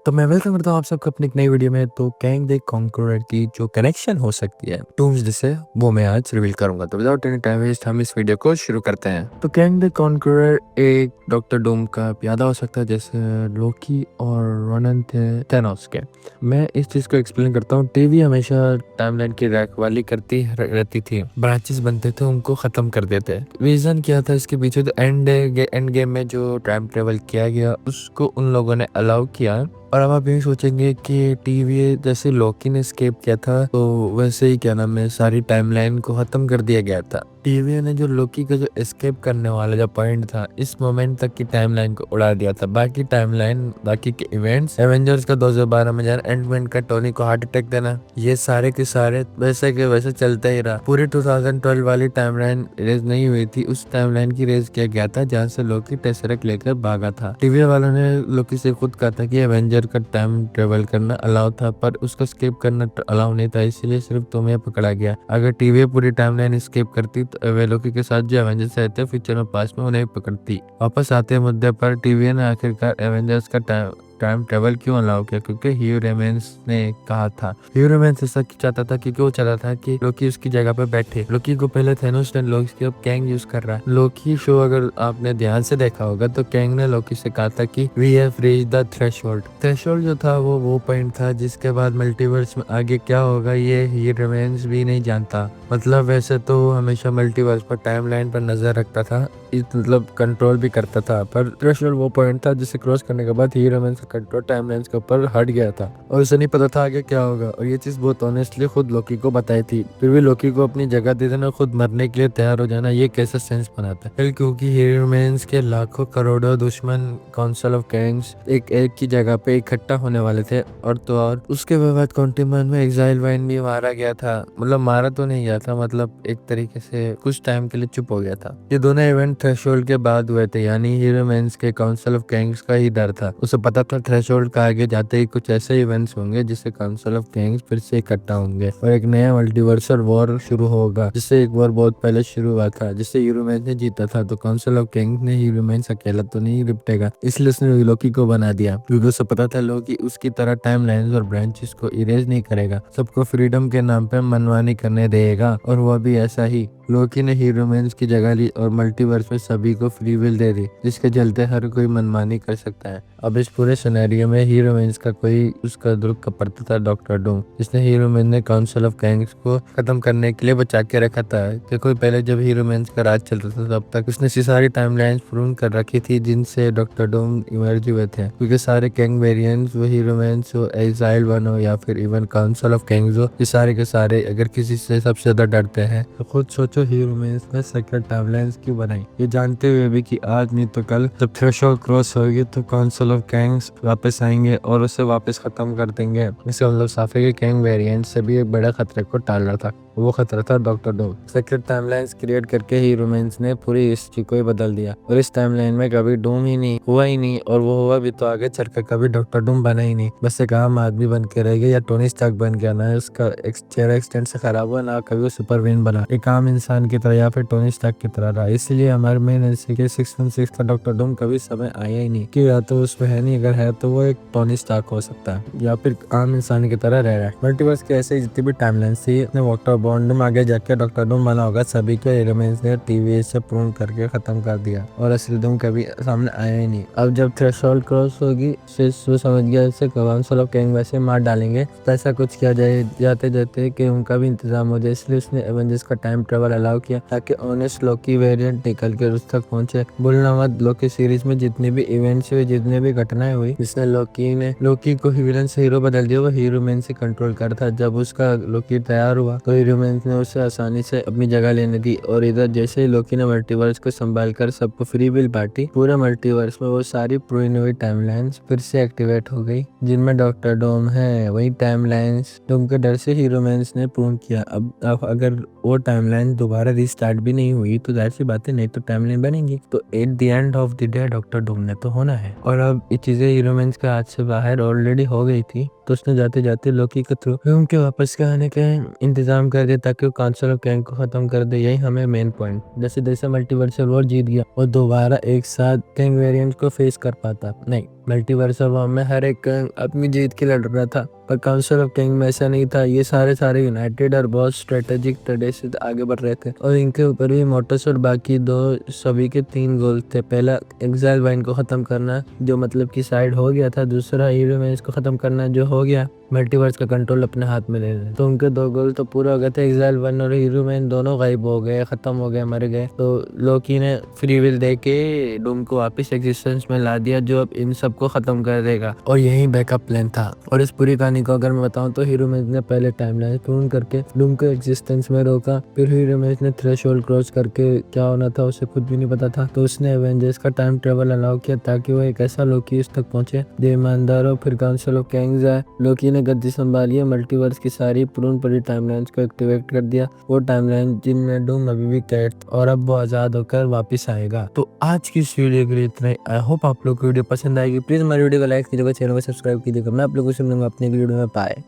तो मैं वेलकम करता हूँ आप सबको अपनी एक नई वीडियो में। तो कैंग द कॉन्करर की जो कनेक्शन हो सकती है टूम्स से वो मैं आज रिवील करूंगा। तो विदाउट एनी टाइम वेस्ट हम इस वीडियो को शुरू करते हैं। तो कैंग द कॉन्करर एक डॉक्टर डूम का प्यादा हो सकता है, जैसे लोकी और रोनन थे थैनोस के। मैं इस चीज को एक्सप्लेन करता हूँ। टीवी हमेशा टाइमलाइन की रखवाली करती रहती थी, ब्रांचेस बनते थे उनको खत्म कर देते। रीजन क्या था इसके पीछे? तो एंड गेम में जो टाइम ट्रेवल किया गया उसको उन लोगों ने अलाउ किया। और अब आप यही सोचेंगे कि टीवी जैसे लोकी ने स्केप किया था तो वैसे ही क्या नाम है सारी टाइमलाइन को खत्म कर दिया गया था। टीवी ने जो लोकी का जो एस्केप करने वाला जो पॉइंट था इस मोमेंट तक की टाइमलाइन को उड़ा दिया था। बाकी टाइमलाइन बाकी के इवेंट्स, एवेंजर्स का 2012 में जाना, एंडमैन का टोनी को हार्ट अटैक देना, ये सारे के सारे वैसे के वैसे चलता ही रहा। पूरी 2012 वाली टाइमलाइन रेज नहीं हुई थी, उस टाइमलाइन की रेज किया गया था जहाँ से लोकी टेसरेक्ट लेकर भागा था। टीवी वालों ने लोकी से खुद कहा था कि एवेंजर का टाइम ट्रेवल करना अलाउ था पर उसको स्किप करना अलाउ नहीं था, इसलिए सिर्फ तुम्हें पकड़ा गया। अगर टीवी पूरी टाइमलाइन स्किप करती तो वे लोकी के साथ जो एवेंजर्स रहते फ्यूचर में पास्ट में उन्हें पकड़ती। वापस आते मुद्दे पर टीवी ने आखिरकार एवेंजर्स का टाइम ट्रेवल क्यों अलाउ किया? क्योंकि ह्यू रेमेंस ने कहा था। ह्यू रेमेंस ऐसा चाहता था क्योंकि वो चाहता था कि लोकी उसकी जगह पे बैठे। लोकी को पहले थेनोस ने लोकी अब कैंग यूज कर रहा है। लोकी शो अगर आपने ध्यान से देखा होगा तो कैंग ने लोकी से कहा था कि we have reach the threshold. Threshold जो था वो पॉइंट था जिसके बाद मल्टीवर्स में आगे क्या होगा ये ह्यू रेमेंस भी नहीं जानता। मतलब वैसे तो हमेशा मल्टीवर्स पर टाइमलाइन पर नजर रखता था, मतलब कंट्रोल भी करता था, पर थ्रेशोल्ड वो पॉइंट था जिसे क्रॉस करने के बाद ह्यू रेमेंस का कंट्रोल टाइमलाइंस के ऊपर हट गया था और उसे नहीं पता था आगे क्या होगा। और ये चीज बहुत ऑनेस्टली खुद लोकी को बताई थी। फिर भी लोकी को अपनी जगह दे देना, खुद मरने के लिए तैयार हो जाना, ये कैसा सेंस बनाता है? क्योंकि ह्यू रेमेंस के लाखों करोड़ों दुश्मन काउंसिल ऑफ कैंग्स एक की जगह पे इकट्ठा होने वाले थे। और तो और उसके बाद कॉन्टिमन में एक्साइल वाइन भी मारा गया था। मतलब मारा तो नहीं गया था, मतलब एक तरीके से कुछ टाइम के लिए चुप हो गया था। ये दोनों इवेंट थ्रेशोल्ड के बाद हुए थे, यानी ह्यू रेमेंस के काउंसिल ऑफ कैंग्स का ही डर था। उसे पता था थ्रेशोल्ड का आगे जाते ही कुछ ऐसे इवेंट्स होंगे जिससे काउंसिल ऑफ कैंग्स फिर से इकट्ठा होंगे और एक नया मल्टीवर्सल वॉर शुरू होगा, जिससे एक वॉर बहुत पहले शुरू हुआ था जिससे ह्यू रेमेंस ने जीता था। तो काउंसिल ऑफ कैंग्स ने ह्यू रेमेंस अकेला तो नहीं निपटेगा, इसलिए उसने लोकी को बना दिया क्योंकि उसे पता था लोकी उसकी तरह टाइम लाइन्स और ब्रांचेस को इरेज नहीं करेगा, सबको फ्रीडम के नाम पे मनमानी करने देगा। और वह भी ऐसा ही। लोकी ने ह्यू रेमेंस की जगह ली और मल्टीवर्स में सभी को फ्री विल दे दी, जिसके चलते हर कोई मनमानी कर सकता है। अब इस पूरे सिनेरियो में ह्यू रेमेंस का कोई उसका दुख का पड़ता था डॉक्टर डूम, जिसने ह्यू रेमेंस ने काउंसिल ऑफ कैंग्स को खत्म करने के लिए बचा के रखा था। देखो पहले जब ह्यू रेमेंस का राज चलता था तब तक उसने सारी टाइमलाइंस प्रून कर रखी थी जिनसे डॉक्टर डूम इमर्ज हुए थे, क्योंकि सारे कैंग वेरिएंट्स वो ह्यू रेमेंस हो, एक्साइल वन हो या फिर इवन काउंसिल ऑफ कैंग्स हो, ये सारे के सारे अगर किसी से सबसे ज्यादा डरते हैं तो खुद सोचो ह्यू रेमेंस ने सेक्रेट टाइमलाइंस क्यों बनाई, ये जानते हुए भी कि आज नहीं तो कल जब थ्रेशोल्ड क्रॉस होगी तो काउंसिल ऑफ कैंग्स वापस आएंगे और उसे वापस खत्म कर देंगे। इसका मतलब साफ है कि कैंग वेरिएंट से भी एक बड़ा खतरे को टाल रहा था। वो खतरा था doctor doom. Secret timelines create करके ही रोमेंस ने पूरी हिस्ट्री को ही बदल दिया और इस टाइमलाइन में कभी डूम ही नहीं हुआ ही नहीं, और वो हुआ भी तो आगे चलकर कभी डॉक्टर डूम बना ही नहीं। बस एक आम आदमी बन के रह गया या टोनी स्टार्क बन गया। ना उसका चेहरा एक्सटेंड से खराब हुआ, ना कभी वो सुपरमैन बना, एक आम इंसान की तरह या फिर टोनी स्टार्क की तरह रहा। इसलिए हमारे मेन एनसी के 616 का डॉक्टर डूम कभी समय आया ही नहीं कि या तो उसमें है नहीं, अगर है तो वो एक टोनी स्टार्क हो सकता है या फिर आम इंसान की तरह रह रहा है। मल्टीवर्स के ऐसे जितनी भी टाइमलाइंस थी अपने वॉटर बॉन्ड में आगे जाके डॉक्टर डूम बना होगा, सभी के एलिमेंट्स ने टीवी से प्रूव करके खत्म कर दिया और असली डूम कभी सामने आया ही नहीं। अब जब थ्रेशोल्ड क्रॉस होगी वो समझ गया इसे काउंसिल ऑफ कैंग वैसे मार डालेंगे, तो ऐसा कुछ किया जाए जाते जाते कि उनका भी इंतजाम हो जाए। इसलिए उसने एवेंजर्स का टाइम ट्रेवल अलाउ किया ताकि ऑनेस्ट लोकी वेरिएंट निकल के उस तक पहुंचे। बोलना मत, लोकी सीरीज में जितने भी इवेंट्स हुए, जितने भी घटनाएं हुई, जिसने लोकी को विलन से हीरो बदल दिया, वो हीरो मैन से कंट्रोल करता। जब उसका लोकी तैयार हुआ तो हीरो मैन ने उसे आसानी से अपनी जगह लेने दी और इधर जैसे ही लोकी ने मल्टीवर्स को संभाल कर सबको फ्री विल बांटी, पूरे मल्टीवर्स में वो सारी प्रूवन हुई टाइमलाइंस फिर से एक्टिवेट हो गई जिनमें डॉक्टर डूम है। वही टाइमलाइंस डूम के डर से हीरो मैन ने प्रूव किया। अब अगर वो टाइमलाइन दोबारा रिस्टार्ट भी नहीं हुई तो जाहिर सी बातें नहीं तो टाइमलाइन बनेंगी, तो at the end of the day doctor Doom ने तो होना है। और अब ये चीजें हीरो मैन के हाथ से बाहर ऑलरेडी हो गई थी, तो उसने जाते जाते लोकी के थ्रू उनके वापस के आने का इंतजाम कर दिया ताकि वो काउंसिल ऑफ कैंग को खत्म कर दे। यही हमें मेन पॉइंट। जैसे जैसे मल्टीवर्सल वॉर जीत गया और दोबारा एक साथ कैंग वेरिएंट को फेस कर पाता, नहीं मल्टीवर्स ऑफ में हर एक किंग अपनी जीत के लड़ रहा था, पर काउंसिल ऑफ किंग में ऐसा नहीं था। ये सारे यूनाइटेड और बहुत स्ट्रेटेजिक तरह से आगे बढ़ रहे थे और इनके ऊपर भी मोटस और बाकी दो सभी के 3 गोल थे। पहला एग्जाइल वाइन को खत्म करना, जो मतलब कि साइड हो गया था। दूसरा हीरो मैच को खत्म करना, जो हो गया। मल्टीवर्स का कंट्रोल अपने हाथ में ले लेना। तो उनके 2 गोल तो पूरा हो गए थे। एग्जाइल वन और हीरो मैन दोनों गायब हो गए, खत्म हो गए, मर गए। तो लोकी ने फ्री विल दे के डूम को वापस एग्जिस्टेंस में ला दिया, जो अब इन सबको खत्म कर देगा। और यही बैकअप प्लान था। और इस पूरी कहानी को अगर मैं बताऊं तो हीरो मैच ने पहले टाइमलाइन पूर्ण करके डूम को एग्जिस्टेंस में रोका। फिर हीरो मैच ने थ्रेशोल्ड क्रॉस करके क्या होना था उसे खुद भी नहीं पता था, तो उसने एवेंजर्स का टाइम ट्रेवल अलाउ किया ताकि वो एक ऐसा लोकी उस तक पहुंचे जो ईमानदार हो। फिर काउंसिल ऑफ किंग्स आए, लोकी ने गद्दी संभाली, मल्टीवर्स की सारी पूर्ण पड़ी टाइमलाइंस को एक्टिवेट कर दिया। वो टाइमलाइन जिनमें डूम अभी भी कैद, और अब वो आजाद होकर वापस आएगा। तो आज की इस वीडियो के लिए इतना ही। आई होप आप लोग को वीडियो पसंद आएगी। प्लीज हमारी वीडियो को लाइक कीजिएगा, चैनल को सब्सक्राइब कीजिएगा। मैं आप लोगों को सुनूंगा अपने वीडियो में। पाए।